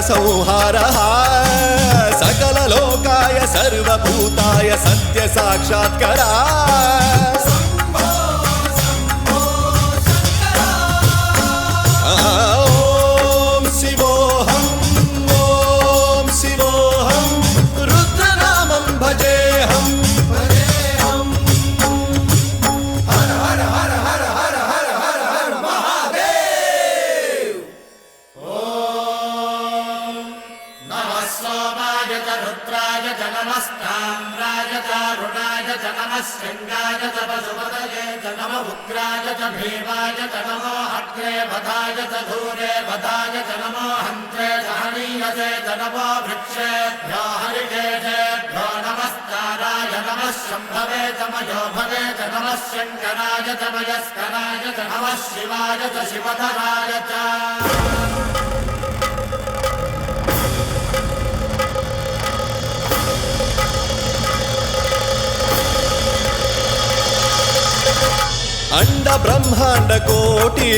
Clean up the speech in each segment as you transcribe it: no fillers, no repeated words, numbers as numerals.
संहारः सकललोकाय सर्वभूताय सत्य साक्षात्करा ॐ शिवोऽहं रुद्रनामं भजेऽहं हर हर हर हर हर हर हर हर महादेव। नमः सोमाय च रुद्राय च नमस्ताम्राय च अरुणाय च नमः शृङ्गाय च पशुपतये च नमः उग्राय च भीमाय च नमो अग्रे वधाय च धूरे वधाय च नमो हन्त्रे च हनीयसे च नमो वृक्षेभ्यो हरिकेशेभ्यो नमस्काराय नमः शम्भवे च मयोभवे च नमः शङ्कराय च मयस्कराय च नमः शिवाय च शिवधराय च। अंड ब्रह्मांड कोटि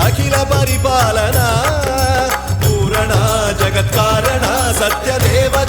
अखिल परिपालना पूरणा जगत्कारणा सत्यदेव